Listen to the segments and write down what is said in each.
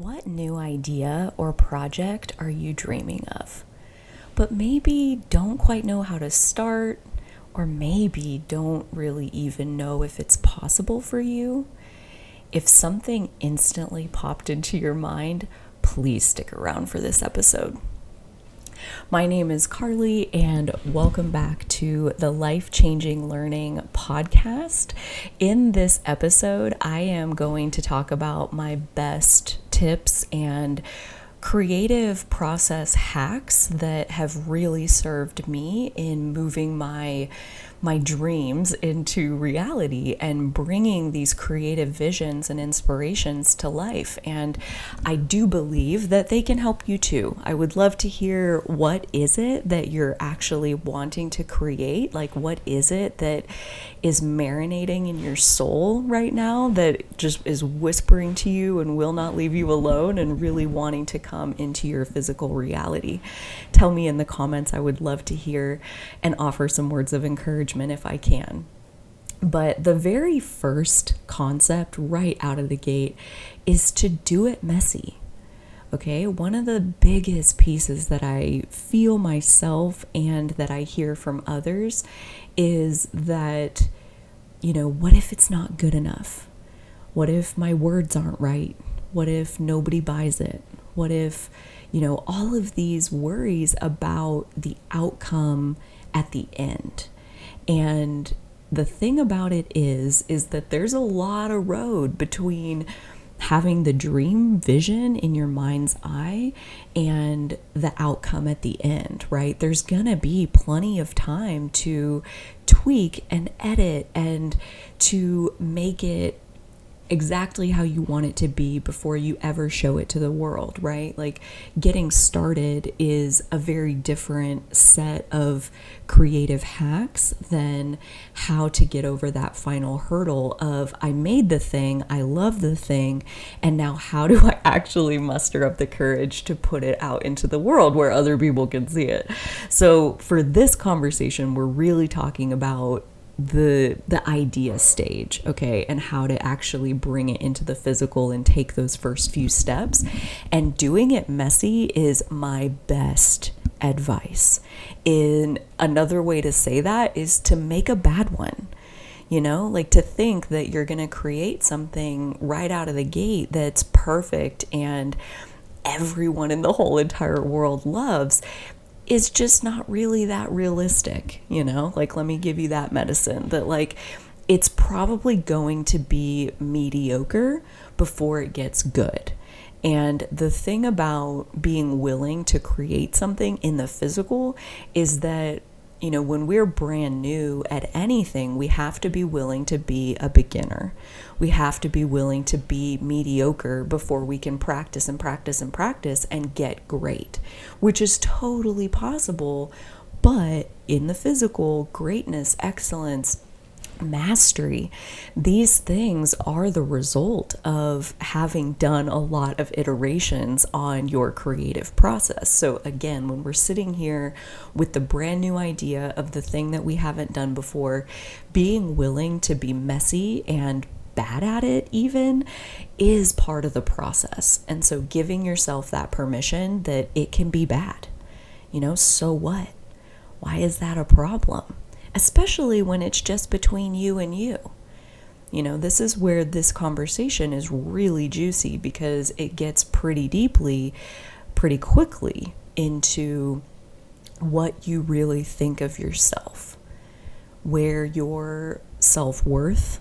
What new idea or project are you dreaming of, but maybe don't quite know how to start, or maybe don't really even know if it's possible for you? If something instantly popped into your mind, please stick around for this episode. My name is Carly, and welcome back to the Life Changing Learning podcast. In this episode, I am going to talk about my best tips and creative process hacks that have really served me in moving my dreams into reality and bringing these creative visions and inspirations to life. And I do believe that they can help you too. I would love to hear, what is it that you're actually wanting to create? Like, what is it that is marinating in your soul right now that just is whispering to you and will not leave you alone and really wanting to come into your physical reality? Tell me in the comments. I would love to hear and offer some words of encouragement if I can. But the very first concept right out of the gate is to do it messy. Okay, one of the biggest pieces that I feel myself and that I hear from others is that, what if it's not good enough? What if my words aren't right? What if nobody buys it? What if, all of these worries about the outcome at the end. And the thing about it is that there's a lot of road between having the dream vision in your mind's eye and the outcome at the end, right? There's gonna be plenty of time to tweak and edit and to make it exactly how you want it to be before you ever show it to the world, right? Like, getting started is a very different set of creative hacks than how to get over that final hurdle of, I made the thing, I love the thing, and now how do I actually muster up the courage to put it out into the world where other people can see it? So for this conversation, we're really talking about the idea stage, okay, and how to actually bring it into the physical and take those first few steps. And doing it messy is my best advice. In another way to say that is to make a bad one. Like, to think that you're going to create something right out of the gate that's perfect and everyone in the whole entire world loves is just not really that realistic, Like, let me give you that medicine that, like, it's probably going to be mediocre before it gets good. And the thing about being willing to create something in the physical is that, when we're brand new at anything, we have to be willing to be a beginner. We have to be willing to be mediocre before we can practice and practice and practice and get great, which is totally possible. But in the physical, greatness, excellence, mastery, these things are the result of having done a lot of iterations on your creative process. So again, when we're sitting here with the brand new idea of the thing that we haven't done before, being willing to be messy and bad at it even is part of the process. And so giving yourself that permission that it can be bad, so what? Why is that a problem? Especially when it's just between you and you. This is where this conversation is really juicy, because it gets pretty deeply, pretty quickly into what you really think of yourself, where your self-worth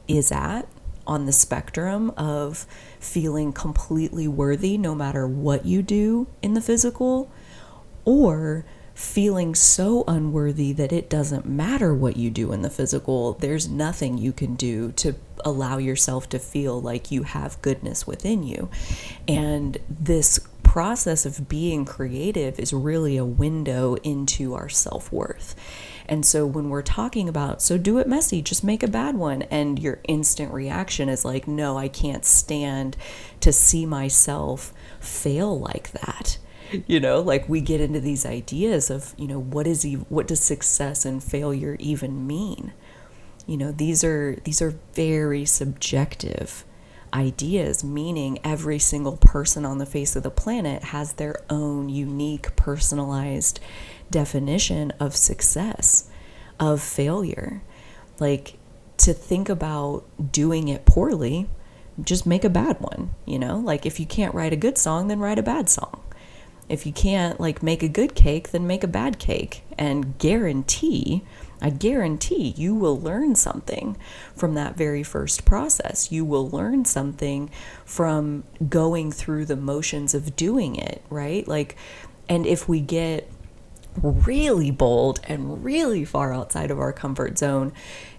is at on the spectrum of feeling completely worthy no matter what you do in the physical, or feeling so unworthy that it doesn't matter what you do in the physical. There's nothing you can do to allow yourself to feel like you have goodness within you. And this process of being creative is really a window into our self-worth. And so when we're talking about, so do it messy, just make a bad one, and your instant reaction is like, no, I can't stand to see myself fail like that. Like, we get into these ideas of, what does success and failure even mean? These are very subjective ideas, meaning every single person on the face of the planet has their own unique, personalized definition of success, of failure. Like, to think about doing it poorly, just make a bad one, you know? Like, if you can't write a good song, then write a bad song. If you can't, like, make a good cake, then make a bad cake. And I guarantee you will learn something from that very first process. You will learn something from going through the motions of doing it, right? Like, and if we get really bold and really far outside of our comfort zone,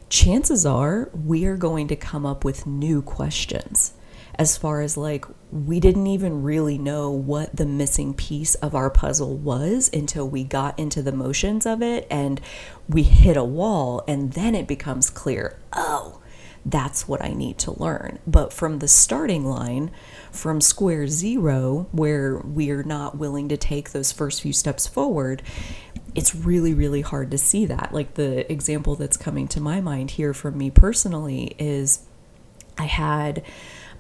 chances are we are going to come up with new questions, as far as like, we didn't even really know what the missing piece of our puzzle was until we got into the motions of it and we hit a wall, and then it becomes clear, oh, that's what I need to learn. But from the starting line, from square zero, where we are not willing to take those first few steps forward, it's really, really hard to see that. Like, the example that's coming to my mind here from me personally is I had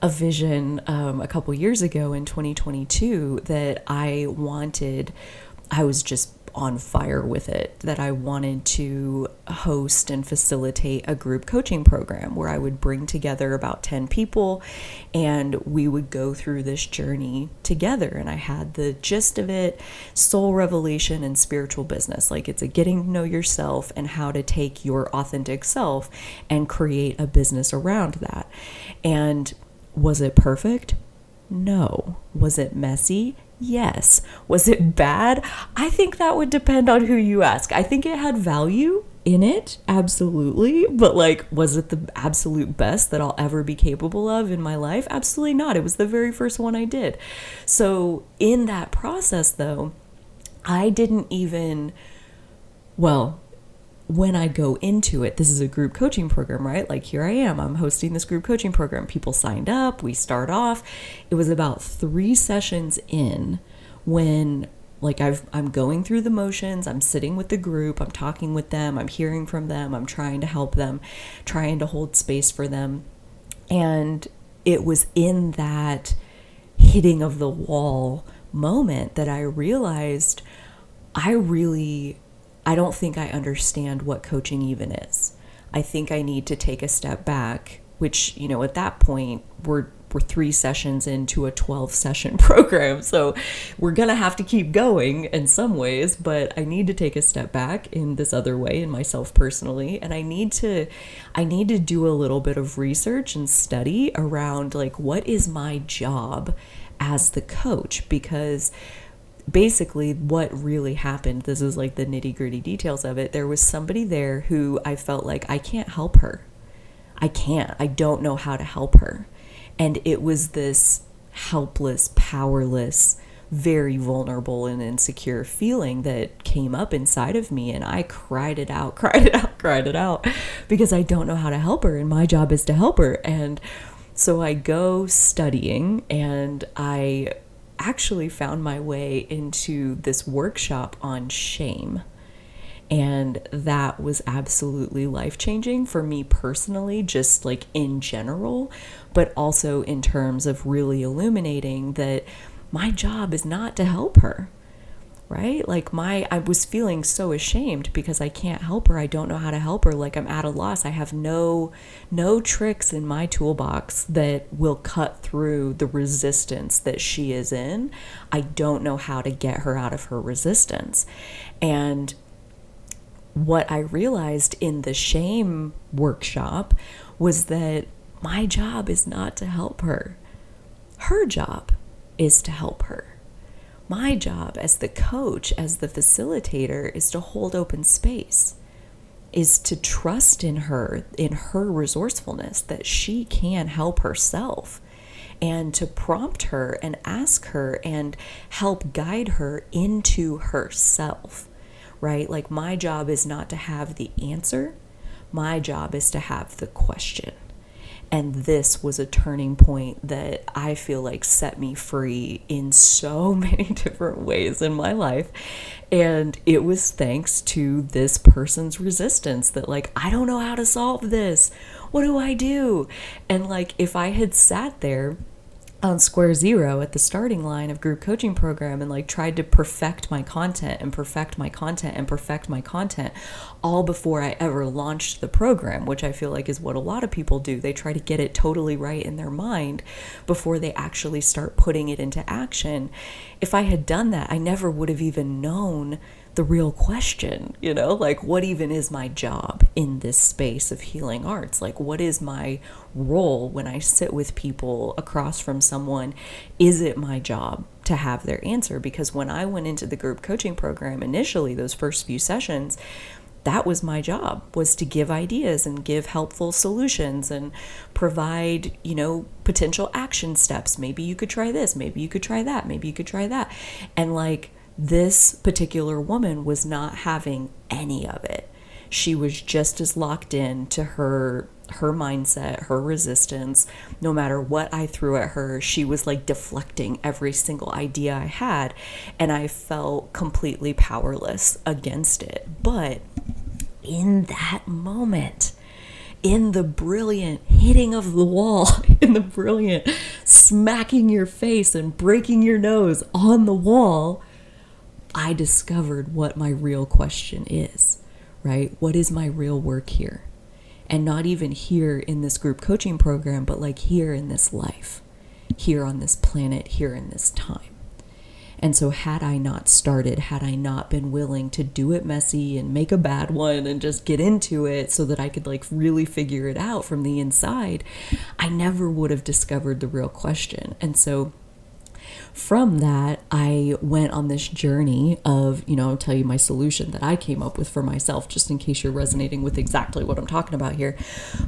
a vision a couple years ago in 2022 that I was just on fire with it, that I wanted to host and facilitate a group coaching program where I would bring together about 10 people and we would go through this journey together. And I had the gist of it: soul revelation and spiritual business. Like, it's a getting to know yourself and how to take your authentic self and create a business around that. And was it perfect? No. Was it messy? Yes. Was it bad? I think that would depend on who you ask. I think it had value in it, absolutely. But like, was it the absolute best that I'll ever be capable of in my life? Absolutely not. It was the very first one I did. So in that process, though, I didn't even, well, when I go into it, this is a group coaching program, right? Like, here I am, I'm hosting this group coaching program. People signed up, we start off. It was about 3 sessions in when, like, I'm going through the motions, I'm sitting with the group, I'm talking with them, I'm hearing from them, I'm trying to help them, trying to hold space for them. And it was in that hitting of the wall moment that I realized I don't think I understand what coaching even is. I think I need to take a step back, which, you know, at that point, we're 3 sessions into a 12-session program. So we're going to have to keep going in some ways, but I need to take a step back in this other way, in myself personally. And I need to do a little bit of research and study around, like, what is my job as the coach? Because basically what really happened, this is like the nitty-gritty details of it, there was somebody there who I felt like I can't help her. I don't know how to help her. And it was this helpless, powerless, very vulnerable and insecure feeling that came up inside of me, and I cried it out because I don't know how to help her, and my job is to help her. And so I go studying, and I actually found my way into this workshop on shame. And that was absolutely life-changing for me personally, just like in general, but also in terms of really illuminating that my job is not to help her, right? Like, I was feeling so ashamed because I can't help her. I don't know how to help her. Like, I'm at a loss. I have no tricks in my toolbox that will cut through the resistance that she is in. I don't know how to get her out of her resistance. And what I realized in the shame workshop was that my job is not to help her. Her job is to help her. My job as the coach, as the facilitator, is to hold open space, is to trust in her resourcefulness, that she can help herself, and to prompt her and ask her and help guide her into herself, right? Like, my job is not to have the answer. My job is to have the question. And this was a turning point that I feel like set me free in so many different ways in my life. And it was thanks to this person's resistance that, like, I don't know how to solve this. What do I do? And like, if I had sat there on square zero at the starting line of group coaching program and like tried to perfect my content and perfect my content and perfect my content all before I ever launched the program, which I feel like is what a lot of people do. They try to get it totally right in their mind before they actually start putting it into action. If I had done that, I never would have even known the real question, like, what even is my job in this space of healing arts? Like, what is my role when I sit with people across from someone? Is it my job to have their answer? Because when I went into the group coaching program initially, those first few sessions, that was my job, was to give ideas and give helpful solutions and provide, potential action steps. Maybe you could try this, maybe you could try that, maybe you could try that. And like, this particular woman was not having any of it. She was just as locked in to her mindset, her resistance. No matter what I threw at her, she was like deflecting every single idea I had, and I felt completely powerless against it. But in that moment, in the brilliant hitting of the wall, in the brilliant smacking your face and breaking your nose on the wall, I discovered what my real question is, right? What is my real work here? And not even here in this group coaching program, but like here in this life, here on this planet, here in this time. And so had I not started, had I not been willing to do it messy and make a bad one and just get into it so that I could like really figure it out from the inside, I never would have discovered the real question. And so from that, I went on this journey of, I'll tell you my solution that I came up with for myself, just in case you're resonating with exactly what I'm talking about here.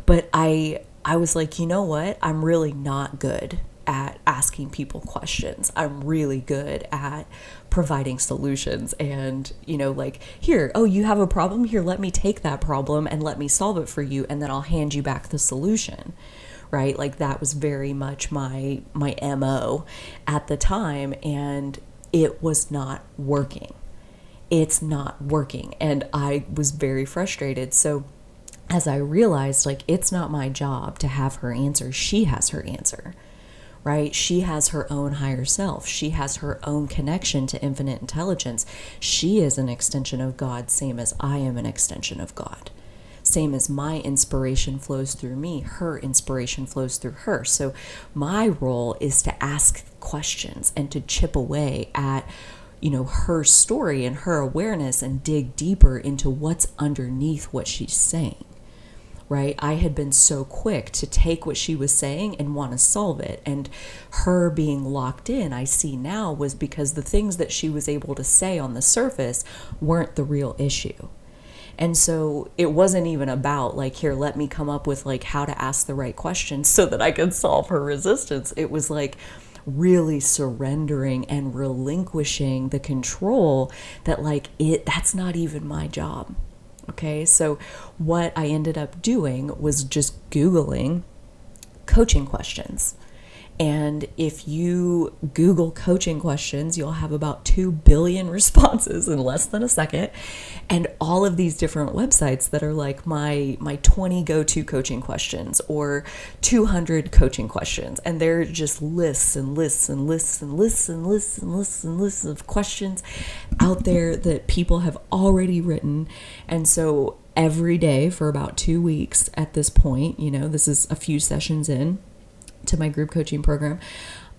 But I was like, you know what? I'm really not good at asking people questions. I'm really good at providing solutions and, like, here, oh, you have a problem? Here, let me take that problem and let me solve it for you. And then I'll hand you back the solution. Right? Like, that was very much my MO at the time, and it was not working. It's not working. And I was very frustrated. So as I realized, like, it's not my job to have her answer. She has her answer, right? She has her own higher self. She has her own connection to infinite intelligence. She is an extension of God, same as I am an extension of God. Same as my inspiration flows through me, her inspiration flows through her. So my role is to ask questions and to chip away at, her story and her awareness and dig deeper into what's underneath what she's saying, right? I had been so quick to take what she was saying and want to solve it. And her being locked in, I see now, was because the things that she was able to say on the surface weren't the real issue. And so it wasn't even about like, here, let me come up with like how to ask the right questions so that I can solve her resistance. It was like really surrendering and relinquishing the control that like that's not even my job. Okay. So what I ended up doing was just Googling coaching questions. And if you Google coaching questions, you'll have about 2 billion responses in less than a second. And all of these different websites that are like my 20 go-to coaching questions or 200 coaching questions. And they're just lists and lists and lists and lists and lists and lists and lists of questions out there that people have already written. And so every day for about 2 weeks at this point, this is a few sessions in to my group coaching program,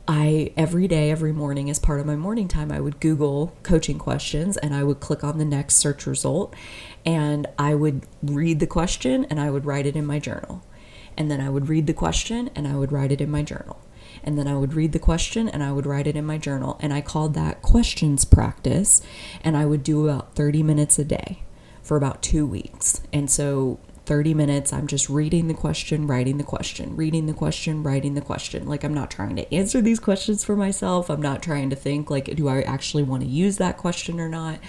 every day, every morning, as part of my morning time, I would Google coaching questions and I would click on the next search result and I would read the question and I would write it in my journal. And then I would read the question and I would write it in my journal. And then I would read the question and I would write it in my journal. And I called that questions practice. And I would do about 30 minutes a day for about 2 weeks. And so 30 minutes, I'm just reading the question, writing the question, reading the question, writing the question. Like, I'm not trying to answer these questions for myself. I'm not trying to think, like, do I actually want to use that question or not?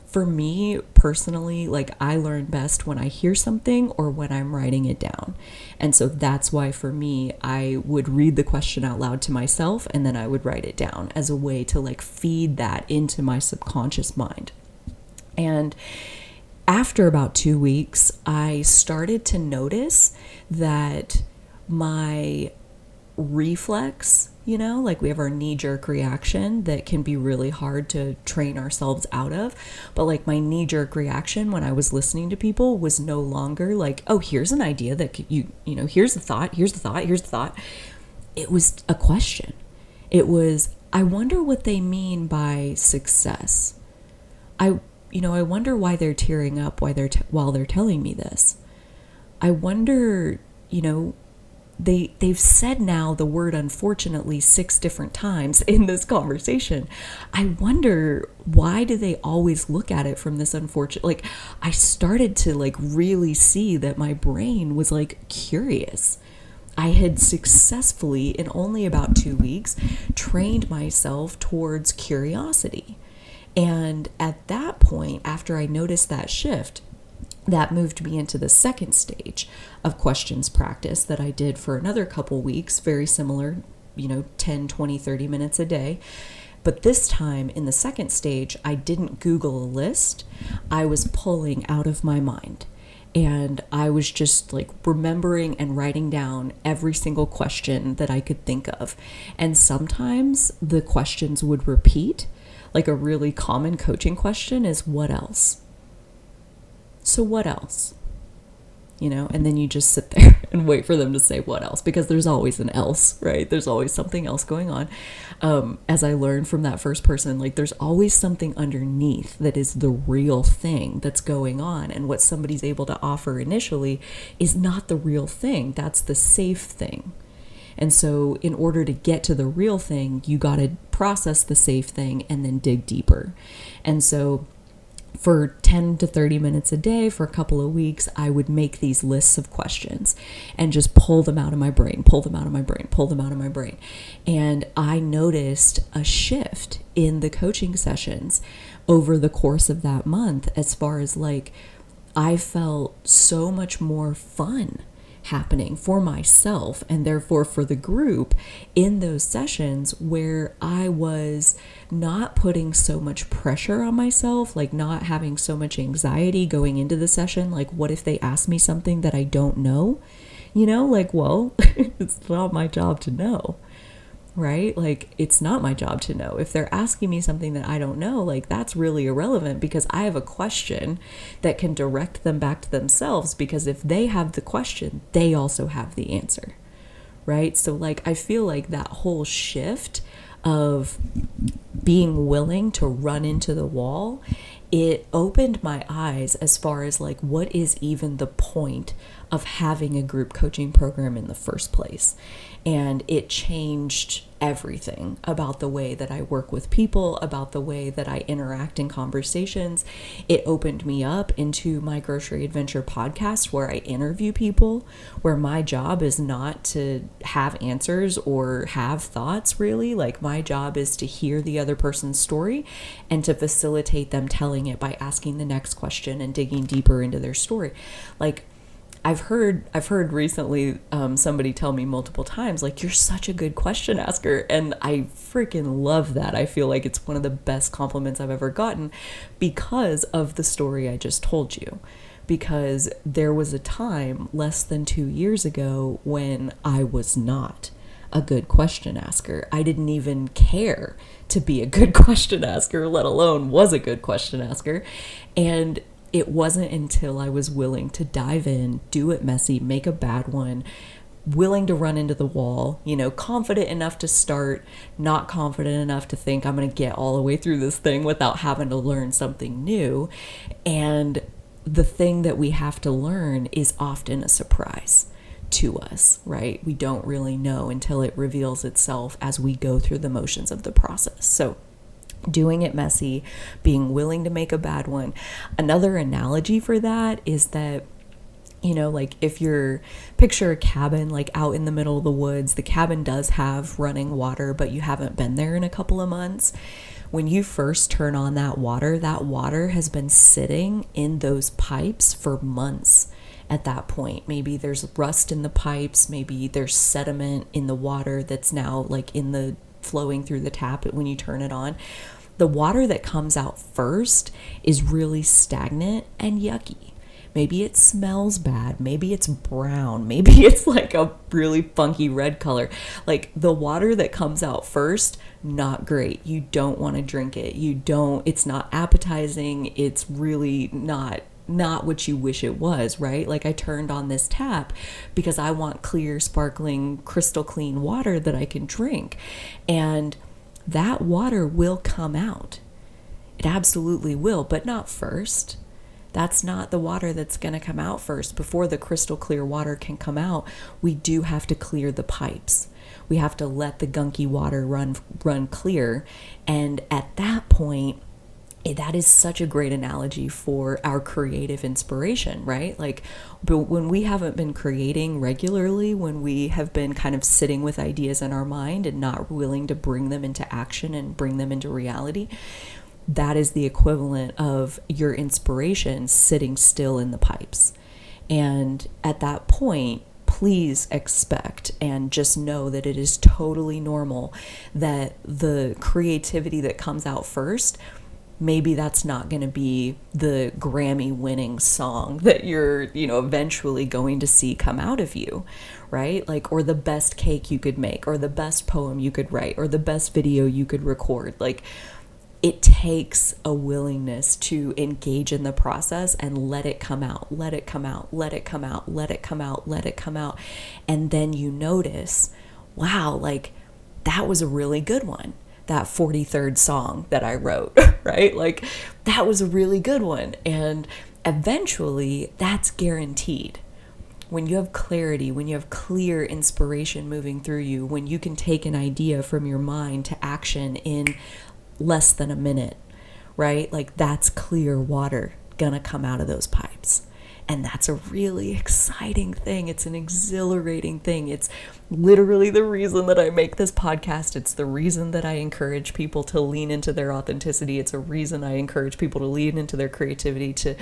for me personally, like I learn best when I hear something or when I'm writing it down. And so that's why for me, I would read the question out loud to myself and then I would write it down as a way to like feed that into my subconscious mind. And after about 2 weeks, I started to notice that my reflex, like we have our knee-jerk reaction that can be really hard to train ourselves out of. But like my knee-jerk reaction when I was listening to people was no longer like, oh, here's an idea that here's the thought. It was a question. It was, I wonder what they mean by success. I wonder why they're tearing up while they're telling me this. I wonder, they've said now the word unfortunately 6 different times in this conversation. I wonder, why do they always look at it from this unfortunate, like I started to like really see that my brain was like curious. I had successfully, in only about 2 weeks, trained myself towards curiosity. And at that point, after I noticed that shift, that moved me into the second stage of questions practice that I did for another couple weeks, very similar, 10, 20, 30 minutes a day. But this time in the second stage, I didn't Google a list. I was pulling out of my mind. And I was just like remembering and writing down every single question that I could think of. And sometimes the questions would repeat. Like a really common coaching question is, what else? So what else? And then you just sit there and wait for them to say what else, because there's always an else, right? There's always something else going on. As I learned from that first person, like there's always something underneath that is the real thing that's going on. And what somebody's able to offer initially is not the real thing. That's the safe thing. And so in order to get to the real thing, you got to process the safe thing and then dig deeper. And so for 10 to 30 minutes a day for a couple of weeks, I would make these lists of questions and just pull them out of my brain. And I noticed a shift in the coaching sessions over the course of that month, as far as like, I felt so much more fun happening for myself and therefore for the group in those sessions, where I was not putting so much pressure on myself, like not having so much anxiety going into the session. Like, what if they ask me something that I don't know? Well, it's not my job to know, right? Like, it's not my job to know. If they're asking me something that I don't know, like that's really irrelevant, because I have a question that can direct them back to themselves, because if they have the question, they also have the answer, right? So like, I feel like that whole shift of being willing to run into the wall, it opened my eyes as far as like, what is even the point of having a group coaching program in the first place? And it changed everything about the way that I work with people, about the way that I interact in conversations. It opened me up into my Grocery Adventure podcast, where I interview people, where my job is not to have answers or have thoughts, really. Like, my job is to hear the other person's story and to facilitate them telling it by asking the next question and digging deeper into their story. Like, I've heard recently somebody tell me multiple times, like, you're such a good question asker. And I freaking love that. I feel like it's one of the best compliments I've ever gotten, because of the story I just told you. Because there was a time less than 2 years ago when I was not a good question asker. I didn't even care to be a good question asker, let alone was a good question asker. And it wasn't until I was willing to dive in, do it messy, make a bad one, willing to run into the wall, confident enough to start, not confident enough to think I'm going to get all the way through this thing without having to learn something new. And the thing that we have to learn is often a surprise to us, right? We don't really know until it reveals itself as we go through the motions of the process. So doing it messy, being willing to make a bad one. Another analogy for that is that, like, if you're picture a cabin like out in the middle of the woods, the cabin does have running water, but you haven't been there in a couple of months. When you first turn on that water has been sitting in those pipes for months at that point. Maybe there's rust in the pipes, maybe there's sediment in the water that's now like in the flowing through the tap when you turn it on. The water that comes out first is really stagnant and yucky. Maybe it smells bad. Maybe it's brown. Maybe it's like a really funky red color. Like the water that comes out first, not great. You don't want to drink it. It's not appetizing. It's really not what you wish it was, right? Like I turned on this tap because I want clear, sparkling, crystal clean water that I can drink. And that water will come out. It absolutely will, but not first. That's not the water that's going to come out first. Before the crystal clear water can come out, we do have to clear the pipes. We have to let the gunky water run clear. And at that point, that is such a great analogy for our creative inspiration, right? Like, but when we haven't been creating regularly, when we have been kind of sitting with ideas in our mind and not willing to bring them into action and bring them into reality, that is the equivalent of your inspiration sitting still in the pipes. And at that point, please expect and just know that it is totally normal that the creativity that comes out first, maybe that's not going to be the Grammy winning song that you're, eventually going to see come out of you, right? Like, or the best cake you could make, or the best poem you could write, or the best video you could record. Like, it takes a willingness to engage in the process and let it come out, let it come out, let it come out, let it come out, let it come out. And then you notice, wow, like that was a really good one. That 43rd song that I wrote, right? Like that was a really good one. And eventually that's guaranteed. When you have clarity, when you have clear inspiration moving through you, when you can take an idea from your mind to action in less than a minute, right? Like that's clear water gonna come out of those pipes. And that's a really exciting thing. It's an exhilarating thing. It's literally the reason that I make this podcast. It's the reason that I encourage people to lean into their authenticity. It's a reason I encourage people to lean into their creativity, to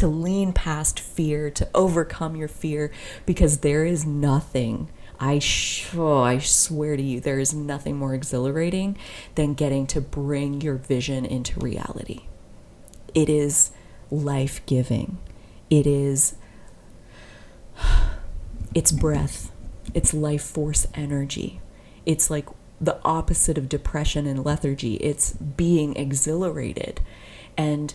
lean past fear, to overcome your fear, because there is nothing, I swear to you, there is nothing more exhilarating than getting to bring your vision into reality. It is life-giving. It's breath. It's life force energy. It's like the opposite of depression and lethargy. It's being exhilarated. And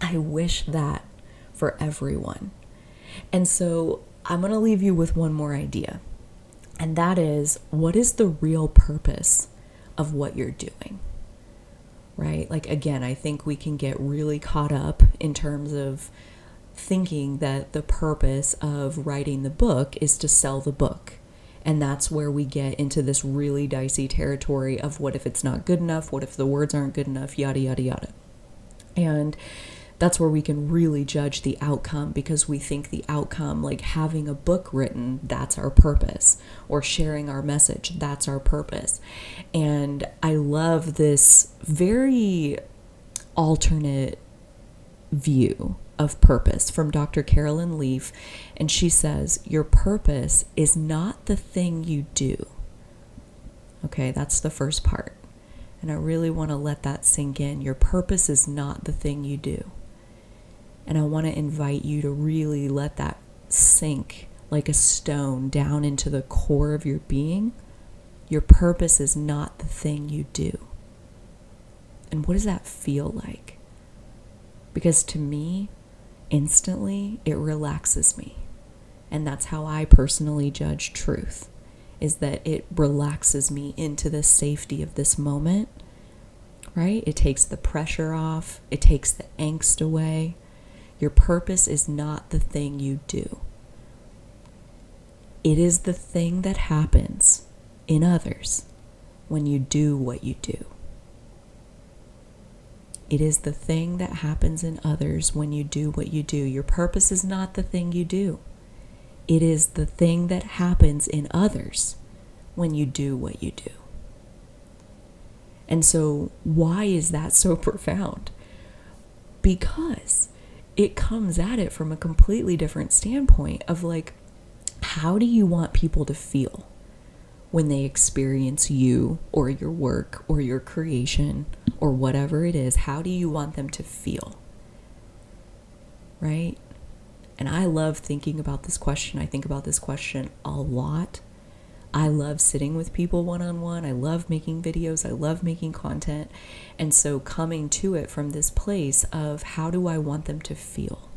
I wish that for everyone. And so I'm going to leave you with one more idea. And that is, what is the real purpose of what you're doing? Right? Like, again, I think we can get really caught up in terms of thinking that the purpose of writing the book is to sell the book. And that's where we get into this really dicey territory of what if it's not good enough? What if the words aren't good enough? Yada, yada, yada. And that's where we can really judge the outcome, because we think the outcome, like having a book written, that's our purpose, or sharing our message, that's our purpose. And I love this very alternate view of purpose from Dr. Carolyn Leaf. And she says, your purpose is not the thing you do. Okay, that's the first part. And I really want to let that sink in. Your purpose is not the thing you do. And I want to invite you to really let that sink like a stone down into the core of your being. Your purpose is not the thing you do. And what does that feel like? Because to me, instantly, it relaxes me. And that's how I personally judge truth, is that it relaxes me into the safety of this moment, right? It takes the pressure off. It takes the angst away. Your purpose is not the thing you do. It is the thing that happens in others when you do what you do. It is the thing that happens in others when you do what you do. Your purpose is not the thing you do. It is the thing that happens in others when you do what you do. And so why is that so profound? Because it comes at it from a completely different standpoint of like, how do you want people to feel when they experience you or your work or your creation or whatever it is? How do you want them to feel? Right? And I love thinking about this question. I think about this question a lot. I love sitting with people one-on-one. I love making videos. I love making content. And so coming to it from this place of how do I want them to feel?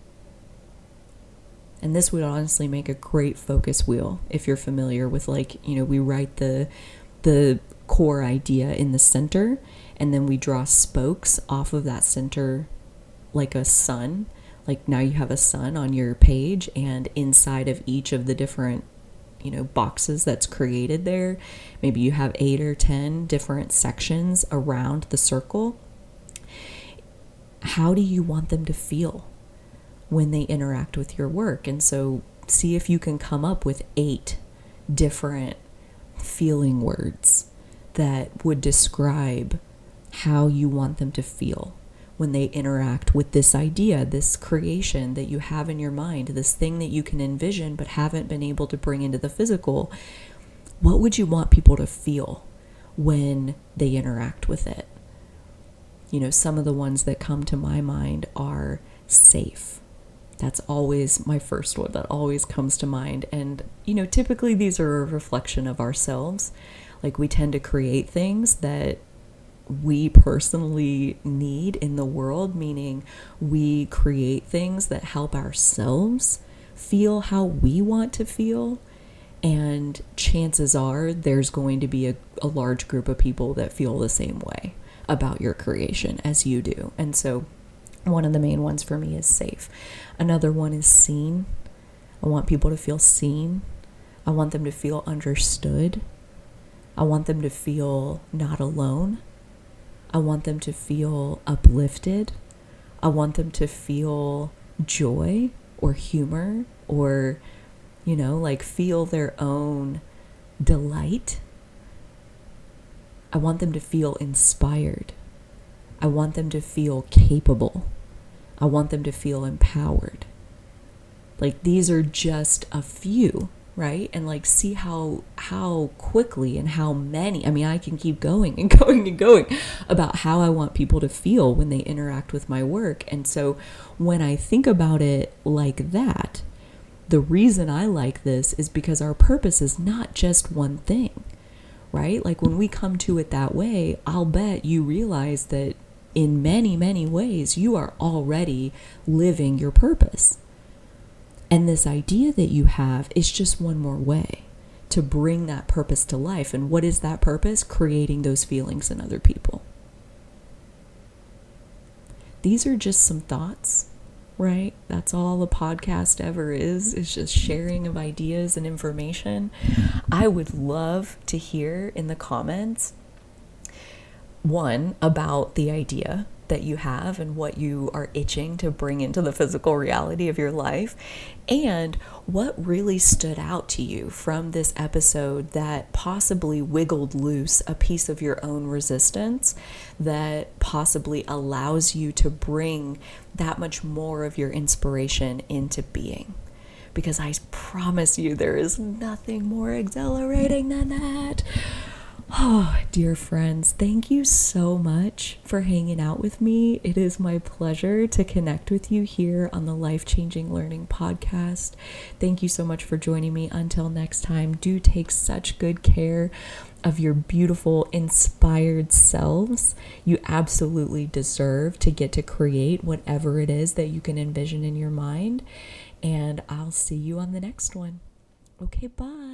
And this would honestly make a great focus wheel if you're familiar with, like, you know, we write the core idea in the center and then we draw spokes off of that center like a sun. Like now you have a sun on your page, and inside of each of the different boxes that's created there, maybe you have 8 or 10 different sections around the circle. How do you want them to feel when they interact with your work? And so see if you can come up with 8 different feeling words that would describe how you want them to feel when they interact with this idea, this creation that you have in your mind, this thing that you can envision but haven't been able to bring into the physical. What would you want people to feel when they interact with it? Some of the ones that come to my mind are safe. That's always my first one that always comes to mind. And, typically these are a reflection of ourselves. Like we tend to create things that we personally need in the world, meaning we create things that help ourselves feel how we want to feel. And chances are there's going to be a large group of people that feel the same way about your creation as you do. And so one of the main ones for me is safe. Another one is seen. I want people to feel seen. I want them to feel understood. I want them to feel not alone. I want them to feel uplifted. I want them to feel joy or humor or, feel their own delight. I want them to feel inspired. I want them to feel capable. I want them to feel empowered. Like these are just a few, right? And like see how quickly and how many, I can keep going and going and going about how I want people to feel when they interact with my work. And so when I think about it like that, the reason I like this is because our purpose is not just one thing, right? Like when we come to it that way, I'll bet you realize that in many, many ways, you are already living your purpose. And this idea that you have is just one more way to bring that purpose to life. And what is that purpose? Creating those feelings in other people. These are just some thoughts, right? That's all a podcast ever is just sharing of ideas and information. I would love to hear in the comments, one, about the idea that you have and what you are itching to bring into the physical reality of your life, and what really stood out to you from this episode that possibly wiggled loose a piece of your own resistance that possibly allows you to bring that much more of your inspiration into being. Because I promise you there is nothing more exhilarating than that. Oh, dear friends, thank you so much for hanging out with me. It is my pleasure to connect with you here on the Life Changing Learning Podcast. Thank you so much for joining me. Until next time, do take such good care of your beautiful, inspired selves. You absolutely deserve to get to create whatever it is that you can envision in your mind. And I'll see you on the next one. Okay, bye.